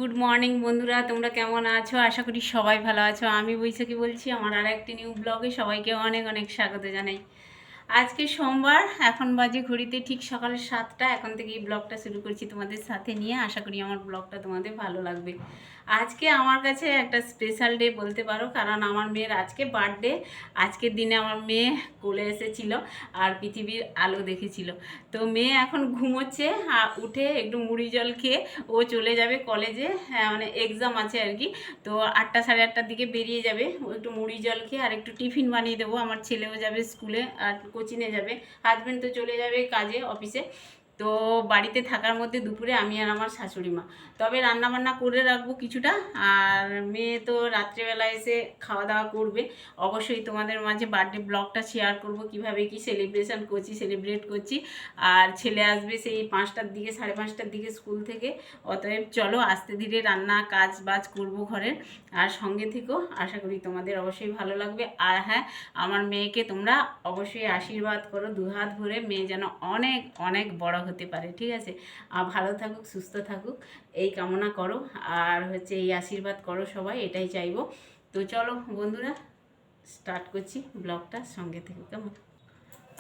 Good morning বন্ধুরা, তোমরা কেমন আছো? আশা করি সবাই ভালো আছো। আমি বৈশাখী বলছি, আমার আর একটি নিউ ব্লগে সবাইকে অনেক অনেক স্বাগত জানাই। আজকে সোমবার, এখন বাজে ঘড়িতে ঠিক সকাল 7টা। এখন থেকে এই ব্লগটা শুরু করছি তোমাদের সাথে নিয়ে। আশা করি আমার ব্লগটা তোমাদের ভালো লাগবে। আজকে আমার কাছে একটা স্পেশাল ডে বলতে পারো, কারণ আমার মেয়ের আজকে বার্থডে। আজকের দিনে আমার মেয়ে কোলে এসেছিল আর পৃথিবীর আলো দেখেছিল। তো মেয়ে এখন ঘুমোচ্ছে, আর উঠে একটু মুড়ি জল খেয়ে ও চলে যাবে কলেজে। হ্যাঁ, মানে এক্সাম আছে আর কি। তো 8টা সাড়ে 8টার দিকে বেরিয়ে যাবে। ও একটু মুড়ি জল খেয়ে আর একটু টিফিন বানিয়ে দেবো। আমার ছেলেও যাবে স্কুলে আর কোচিংয়ে যাবে। হাজব্যান্ড তো চলে যাবে কাজে, অফিসে। তো বাড়িতে থাকার মধ্যে দুপুরে আমি আর আমার শাশুড়ি মা, তবে রান্নাবান্না করে রাখবো কিছুটা। আর মেয়ে তো রাত্রেবেলা এসে খাওয়া দাওয়া করবে। অবশ্যই তোমাদের মাঝে বার্থডে ব্লগটা শেয়ার করব, কিভাবে কি সেলিব্রেট করছি। আর ছেলে আসবে সেই 5টার দিকে, 5:30টার দিকে স্কুল থেকে। অতএব চলো আস্তে ধীরে রান্না কাজ বাজ করবো ঘরের। আর সঙ্গে থেকেও, আশা করি তোমাদের অবশ্যই ভালো লাগবে। আর হ্যাঁ, আমার মেয়েকে তোমরা অবশ্যই আশীর্বাদ করো দুহাত ভরে, মেয়ে যেন অনেক অনেক বড় হতে পারে, ঠিক আছে? আর ভালো থাকুক, সুস্থ থাকুক, এই কামনা করো। আর এই আশীর্বাদ করো সবাই, এটাই চাইবো। তো চলো বন্ধুরা, স্টার্ট করছি ব্লগটা, সঙ্গে থেকে কেমন।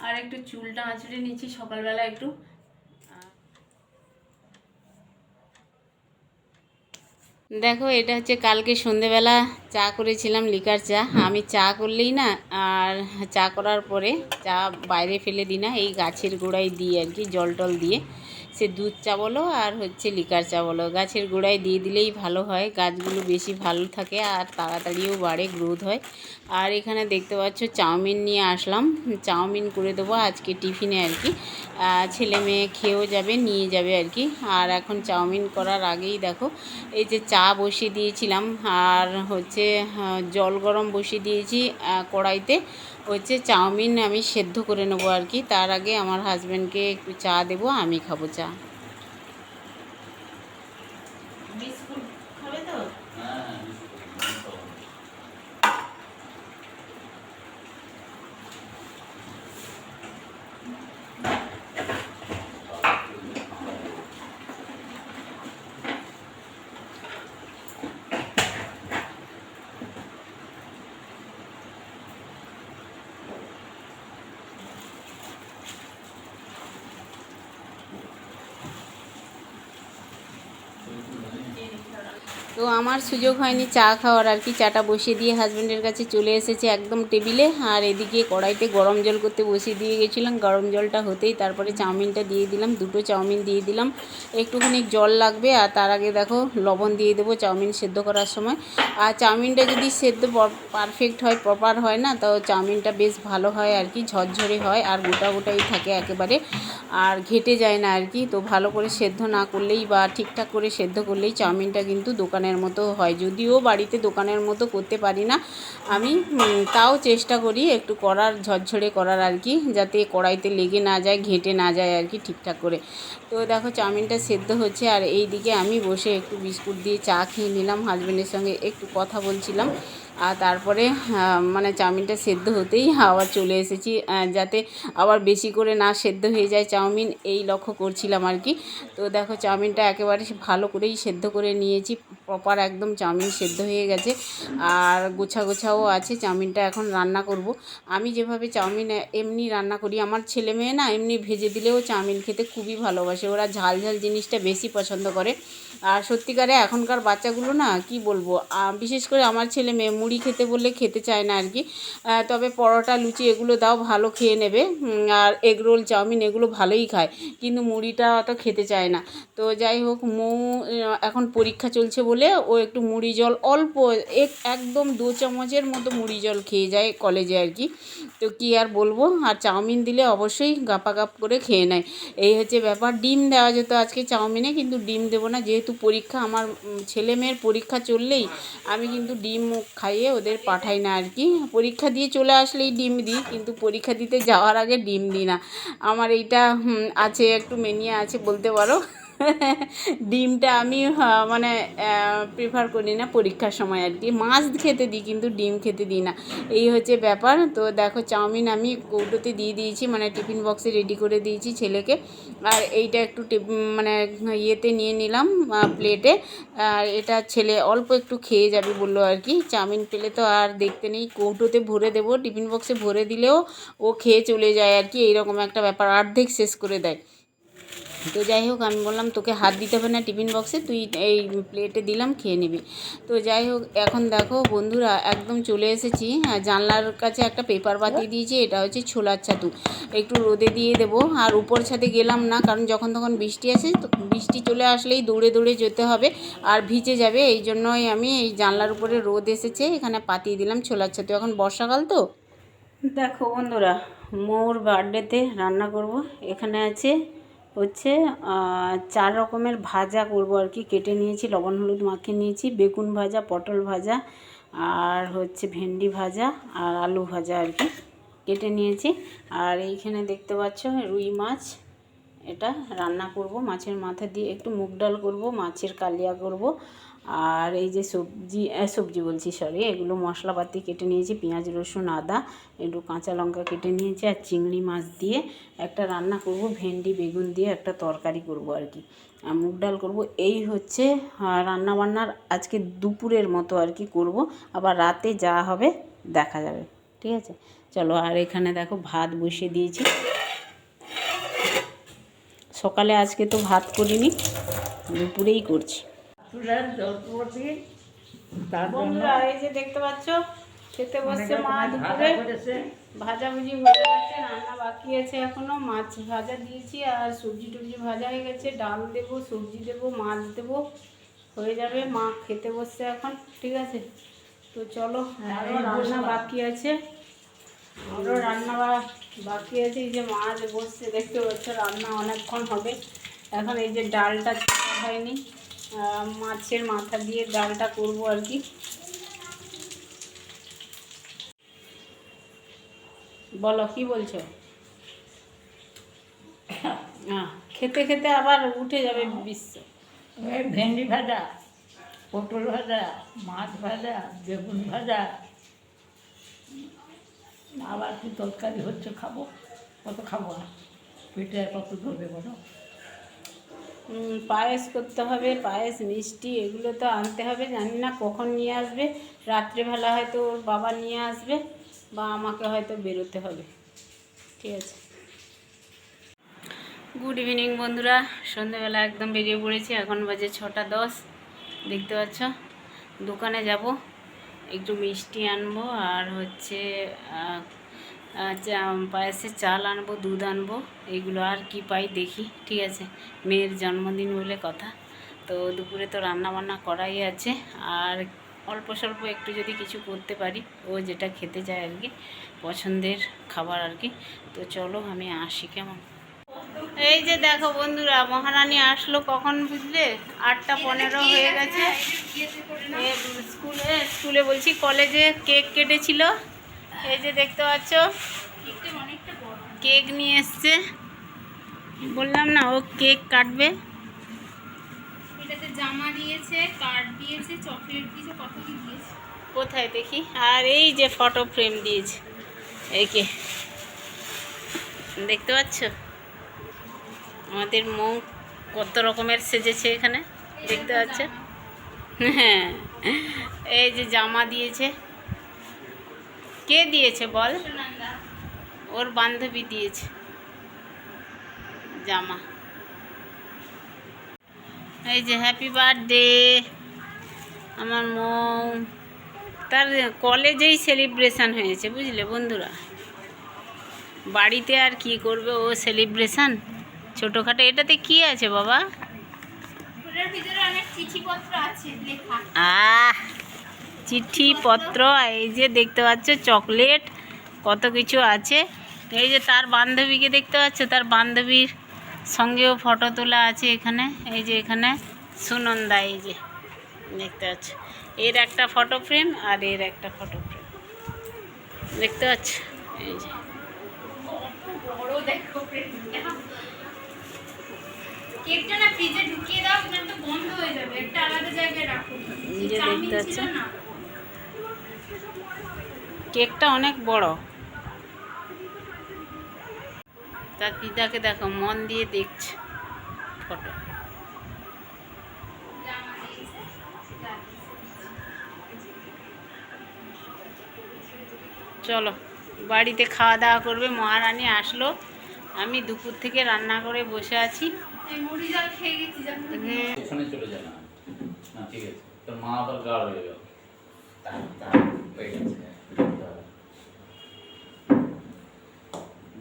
আর একটু চুলটা আঁচড়ে নিচ্ছি সকালবেলা একটু। দেখো, এটা হচ্ছে কালকে সন্ধেবেলা চা করেছিলাম, লিকার চা। আমি চা করলেই না, আর চা করার পরে চা বাইরে ফেলে দিই না, এই গাছের গোড়ায় দিই আর কি, জল টল দিয়ে। সে দুধ চা বলো আর লিকার চা বলো, গাছের গোড়ায় দিয়ে দিলেই ভালো হয়। গাছগুলো বেশি ভালো থাকে আর তাড়াতাড়িও বাড়ে, গ্রোথ হয়। আর এখানে দেখতে পাচ্ছ চাউমিন নিয়ে আসলাম, চাউমিন করে দেবো আজকে টিফিনে আর কি। ছেলে মেয়ে খেয়েও যাবে, নিয়ে যাবে আর কি। আর এখন চাউমিন করার আগেই দেখো, এই যে চা বসিয়ে দিয়েছিলাম, আর জল গরম বসিয়ে দিয়েছি কড়াইতে। চাউমিন আমি সেদ্ধ করে নেবো আর কি। তার আগে আমার হাজব্যান্ডকে একটু চা দেবো, আমি খাবো চা। বিস্কুট খাবে তো? তো আমার সুযোগ হয়নি চা খাওয়ার আর কি। চাটা বসিয়ে দিয়ে হাজব্যান্ডের কাছে চলে এসেছে একদম টেবিলে। আর এদিকে কড়াইতে গরম জল করতে বসিয়ে দিয়ে গেছিলাম। গরম জলটা হতেই তারপরে চাউমিনটা দিয়ে দিলাম, 2টো চাউমিন দিয়ে দিলাম। একটুখানি জল লাগবে, আর তার আগে দেখো লবণ দিয়ে দেবো চাউমিন সেদ্ধ করার সময়। আর চাউমিনটা যদি সেদ্ধ পারফেক্ট হয়, প্রপার হয় না, তো চাউমিনটা বেশ ভালো হয় আর কি, ঝরঝরে হয় আর গোটা গোটাই থাকে একেবারে, আর ঘেটে যায় না আর কি। তো ভালো করে সেদ্ধ না করলেই বা ঠিকঠাক করে সেদ্ধ করলেই চাউমিনটা কিন্তু দোকানের মতো হয়। যদিও বাড়িতে দোকানের মতো করতে পারি না আমি, তাও চেষ্টা করি একটু করার, ঝরঝরে করার আর কি, যাতে কড়াইতে লেগে না যায়, ঘেঁটে না যায় আর কি ঠিকঠাক করে। তো দেখো চাউমিনটা সেদ্ধ হচ্ছে, আর এই দিকে আমি বসে একটু বিস্কুট দিয়ে চা খেয়ে নিলাম, হাজব্যান্ডের সঙ্গে একটু কথা বলছিলাম। আর তারপরে মানে চাউমিনটা সেদ্ধ হতেই আবার চলে এসেছি, যাতে আবার বেশি করে না সেদ্ধ হয়ে যায় চাউমিন, এই লক্ষ্য করছিলাম আর কি। তো দেখো চাউমিনটা একেবারে ভালো করেই সেদ্ধ করে নিয়েছি, প্রপার একদম চাউমিন সেদ্ধ হয়ে গেছে। আর গোছা গোছাও আছে। চাউমিনটা এখন রান্না করব। আমি যেভাবে চাউমিন এমনি রান্না করি, আমার ছেলে মেয়ে না এমনি ভেজে দিলেও চাউমিন খেতে খুবই ভালোবাসে, ওরা ঝাল ঝাল জিনিসটা বেশি পছন্দ করে। আর সত্যিকারে এখনকার বাচ্চাগুলো না, কি বলবো, বিশেষ করে আমার ছেলে মেয়ে মুড়ি খেতে বললে খেতে চায় না আর কি। তবে পরোটা লুচি এগুলো দাও, ভালো খেয়ে নেবে। আর এগরোল চাউমিন এগুলো ভালোই খায়, কিন্তু মুড়িটা অত খেতে চায় না। তো যাই হোক, এখন পরীক্ষা চলছে বলে ও একটু মুড়ি জল অল্প, একদম 2 চামচের মতো মুড়ি জল খেয়ে যায় কলেজে আর কি। তো কি আর বলবো, আর চাউমিন দিলে অবশ্যই গাপাগাপ করে খেয়ে নেয়, এই হচ্ছে ব্যাপার। ডিম দেওয়া যেত আজকে চাউমিনে, কিন্তু ডিম দেবো না, যেহেতু পরীক্ষা, আমার ছেলে মেয়ের পরীক্ষা চললেই আমি কিন্তু ডিম খাইয়ে ওদের পাঠাই না আর কি। পরীক্ষা দিয়ে চলে আসলেই ডিম দিই, কিন্তু পরীক্ষা দিতে যাওয়ার আগে ডিম দিই না। আমার এইটা আছে, একটু মেনিয়া আছে বলতে পারো। ডিমটা আমি মানে প্রিফার করি না পরীক্ষার সময় আর কি, মাছ খেতে দিই কিন্তু ডিম খেতে দিই না, এই হচ্ছে ব্যাপার। তো দেখো চাউমিন আমি কৌটোতে দিয়ে দিয়েছি, মানে টিফিন বক্সে রেডি করে দিয়েছি ছেলেকে। আর এইটা একটু মানে ইয়েতে নিয়ে নিলাম প্লেটে। আর এটা ছেলে অল্প একটু খেয়ে যাবে বললো আর কি, চাউমিন পেলে তো আর দেখতে নেই, কৌটোতে ভরে দেবো, টিফিন বক্সে ভরে দিলেও ও খেয়ে চলে যায় আর কি, এইরকম একটা ব্যাপার, অর্ধেক শেষ করে দেয়। তো যাই হোক আমি বললাম তোকে হাত দিতে হবে না টিফিন বক্সে, তুই এই প্লেটে দিলাম খেয়ে নিবি। তো যাই হোক এখন দেখো বন্ধুরা একদম চলে এসেছি, জানলার কাছে একটা পেপার পাতিয়ে দিয়েছি, এটা হচ্ছে ছোলার ছাতু, একটু রোদে দিয়ে দেবো। আর উপর ছাদে গেলাম না, কারণ যখন তখন বৃষ্টি আসে, তো বৃষ্টি চলে আসলেই দৌড়ে দৌড়ে যেতে হবে আর ভিজে যাবে, এই জন্যই আমি এই জানলার উপরে রোদ এসেছে এখানে পাতিয়ে দিলাম ছোলার ছাতু, এখন বর্ষাকাল তো। দেখো বন্ধুরা মোর বার্থডেতে রান্না করব, এখানে আছে হচ্ছে 4 রকমের ভাজা করব আর কি, কেটে নিয়েছি, লবণ হলুদ মাখিয়ে নিয়েছি, বেগুন ভাজা, পটল ভাজা, আর হচ্ছে ভেন্ডি ভাজা, আর আলু ভাজা আর কি কেটে নিয়েছি। আর এইখানে দেখতে পাচ্ছ রুই মাছ, এটা রান্না করব, মাছের মাথা দিয়ে একটু মুগ ডাল করব, মাছের কালিয়া করব। আর এই যে সবজি বলছি সরি, এগুলো মশলাপাতি কেটে নিয়েছি, পেঁয়াজ রসুন আদা, একটু কাঁচা লঙ্কা কেটে নিয়েছি, আর চিংড়ি মাছ দিয়ে একটা রান্না করব, ভেন্ডি বেগুন দিয়ে একটা তরকারি করব আর কি, আর মুগ ডাল করব। এই হচ্ছে রান্নাবান্নার আজকে দুপুরের মতো আর কি করব, আবার রাতে যা হবে দেখা যাবে, ঠিক আছে চলো। আর এখানে দেখো ভাত বসিয়ে দিয়েছি, সকালে আজকে তো ভাত করিনি, দুপুরেই করছি। বন্ধুরা এই যে দেখতে পাচ্ছ খেতে বসছে মা দুপুরে, ভাজাভুজি হয়ে গেছে, রান্না বাকি আছে এখনো, মাছ ভাজা দিয়েছি আর সবজি টবজি ভাজা হয়ে গেছে, ডাল দেবো, সবজি দেবো, মাছ দেবো, হয়ে যাবে, মা খেতে বসছে এখন, ঠিক আছে। তো চলো আরও রান্না বাকি আছে, আরও রান্না বাকি আছে, এই যে মাছ বসছে দেখতে পাচ্ছ, রান্না অনেকক্ষণ হবে। এখন এই যে ডালটা ছোটা হয়নি, মাছের মাথা দিয়ে ডালটা করব আর কি। বলো কি বলছো? খেতে খেতে আবার উঠে যাবে বিশ্ব। ভেন্ডি ভাজা, পটল ভাজা, মাছ ভাজা, বেগুন ভাজা, আবার কি তরকারি হচ্ছে, খাবো কত খাবো, না পেটে আর কত ধরবে বলো। পায়েস করতে হবে, পায়েস মিষ্টি এগুলো তো আনতে হবে, জানি না কখন নিয়ে আসবে, রাত্রেবেলা হয়তো ওর বাবা নিয়ে আসবে বা আমাকে হয়তো বেরোতে হবে, ঠিক আছে। গুড ইভিনিং বন্ধুরা, সন্ধ্যেবেলা একদম বেরিয়ে পড়েছি, এখন বাজে 6:10, দেখতে পাচ্ছ। দোকানে যাব, একটু মিষ্টি আনবো, আর হচ্ছে পায়েসের চাল আনবো, দুধ আনবো, এইগুলো আর কি পাই দেখি, ঠিক আছে। মেয়ের জন্মদিন বলে কথা, তো দুপুরে তো রান্না বান্না করাই আছে, আর অল্প স্বল্প একটু যদি কিছু করতে পারি, ও যেটা খেতে চায় আর কি, পছন্দের খাবার আর কি। তো চলো আমি আসি, কেমন। এই যে দেখো বন্ধুরা মহারানী আসলো কখন বুঝলে, 8:15 হয়ে গেছে। স্কুলে বলছি কলেজে কেক কেটেছিল, এই যে দেখতে পাচ্ছ কেক নিয়ে এসছে, বললাম না ও কেক কাটবে। এটাতে জামা দিয়েছে, কার্ড দিয়েছে, চকলেট দিয়েছে, কত কি দিয়েছে কোথায় দেখি, আর এই যে ফটো ফ্রেম দিয়েছে, একে দেখতে পাচ্ছ, আমাদের মৌ কত রকমের সেজেছে এখানে, দেখতে পাচ্ছ। হ্যাঁ এই যে জামা দিয়েছে, কে দিয়েছে বল, ওর বান্ধবী দিয়েছে জামা। এই যে হ্যাপি বার্থডে আমার মৌ, তার কলেজেই সেলিব্রেশন হয়েছে বুঝলে বন্ধুরা, বাড়িতে আর কি করবে ও সেলিব্রেশন ছোটোখাটো। এটাতে কি আছে বাবা? ওটার ভিতরে অনেক চিঠিপত্র আছে লেখা। চিঠিপত্র, এই যে দেখতে পাচ্ছ চকলেট, কত কিছু আছে। এই যে তার বান্ধবীকে দেখতে পাচ্ছ, তার বান্ধবীর সঙ্গেও ফটো তোলা আছে এখানে, এই যে এখানে সুনন্দা, এই যে দেখতে পাচ্ছ, এর একটা ফটো ফ্রেম আর এর একটা ফটো ফ্রেম দেখতে পাচ্ছ, এই যে বড় দেখো ফ্রেন্ডটা। কেকটা না ফ্রিজে ঢুকিয়ে দাও, না তো বন্ধ হয়ে যাবে, একটা আলাদা জায়গায় রাখো। এই যে চাউমিন দেখতে ছিল পাচ্ছেন। না? কেকটা অনেক বড়। তার দিদাকে দেখো মন দিয়ে দেখছে ফটো। জামা দিয়েছে, যা দিয়েছে। চলো বাড়িতে খাওয়া দাওয়া করবে, মহারানী আসলো, আমি দুপুর থেকে রান্না করে বসে আছি। এই মুড়ি জল খেয়ে গেছি যখন থেকে। ওখানে চলে যায় না। না ঠিক আছে, তোর মা আবার গাঢ় হয়ে গেল।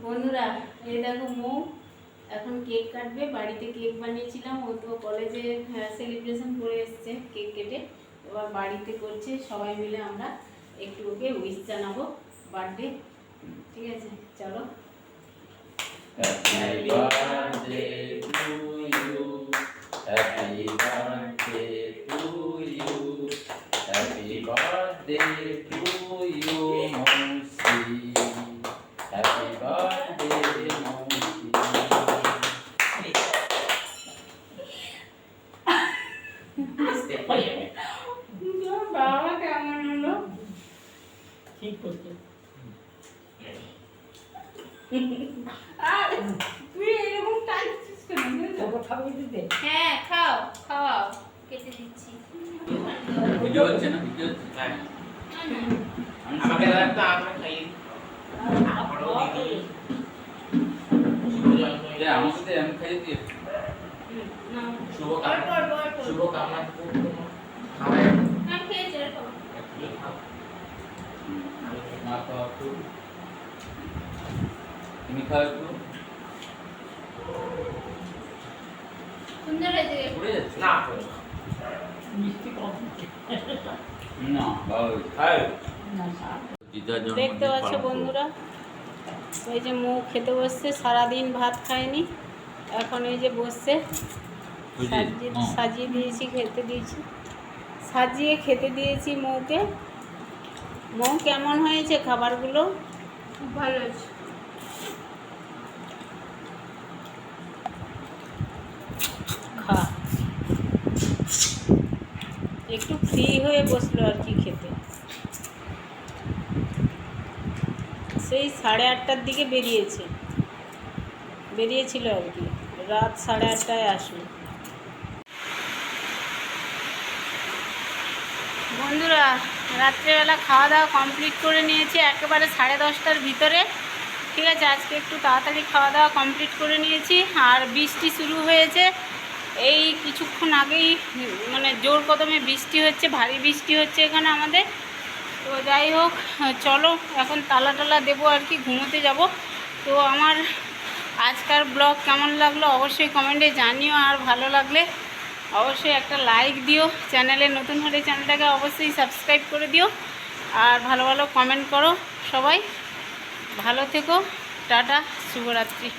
বন্ধুরা এই দেখো মৌ এখন কেক কাটবে। বাড়িতে কেক বানিয়েছিলাম, ও তো কলেজে সেলিব্রেশন করে এসছে কেক কেটে, এবার বাড়িতে করছে। সবাই মিলে আমরা একটু ওকে উইশ জানাবো বার্থডে। ঠিক আছে চলো। Happy birthday to you. Happy birthday to you. Happy birthday to you, Mausi. Happy birthday, Mausi. বাবা কেমন হলো? ঠিক করছে। তুই এরকম টাইপছিস কেন? ওকে খাবি দিতে? হ্যাঁ খাও, খাওয়াও, কেটে দিচ্ছি। ভিডিও হচ্ছে না? ভিডিও হচ্ছে? হ্যাঁ। আমাকে লাগতো আমরা খাই আমারও দিদি আমার সাথে আমি খাই দিয়ে শুভ পর কামনা পর পর পর। শুভ কামনা খাওয়াই আমি খেয়েছি, আর খাবো। মা খাওয়া একটু, তুমি খাও একটু। সুন্দর হয়েছে। পড়ে যাচ্ছে না মিষ্টি কম দিচ্ছে। না ভালো খাই না স্বাদ। দিদার জন্য দেখতে পাচ্ছ বন্ধুরা, ওই যে মৌ খেতে বসছে, সারাদিন ভাত খায়নি, এখন এই যে বসছে। সাজিয়ে দিয়েছি, খেতে দিয়েছি, সাজিয়ে খেতে দিয়েছি মৌকে। মৌ কেমন হয়েছে খাবারগুলো? খুব ভালো হয়েছে। খা। একটু ফ্রি হয়ে বসলো আর কি খেতে। সেই 8:30টার দিকে বেরিয়েছিল আর কি, রাত 8:30টায় আসলো। বন্ধুরা রাত্রেবেলা খাওয়া দাওয়া কমপ্লিট করে নিয়েছি একেবারে 10:30টার ভিতরে। ঠিক আছে, আজকে একটু তাড়াতাড়ি খাওয়া দাওয়া কমপ্লিট করে নিয়েছি। আর বৃষ্টি শুরু হয়েছে এই কিছুক্ষণ আগেই, মানে জোর কদমে বৃষ্টি হচ্ছে, ভারী বৃষ্টি হচ্ছে এখানে আমাদের। তো যাই হোক, চলো এখন তালা টালা দেবো আর কি, ঘুমোতে যাব। তো আমার আজকার ব্লগ কেমন লাগলো অবশ্যই কমেন্টে জানিও, আর ভালো লাগলে অবশ্যই একটা লাইক দিও। চ্যানেলে নতুন হলে চ্যানেলটাকে অবশ্যই সাবস্ক্রাইব করে দিও, আর ভালো ভালো কমেন্ট করো। সবাই ভালো থেকো, টাটা, শুভরাত্রি।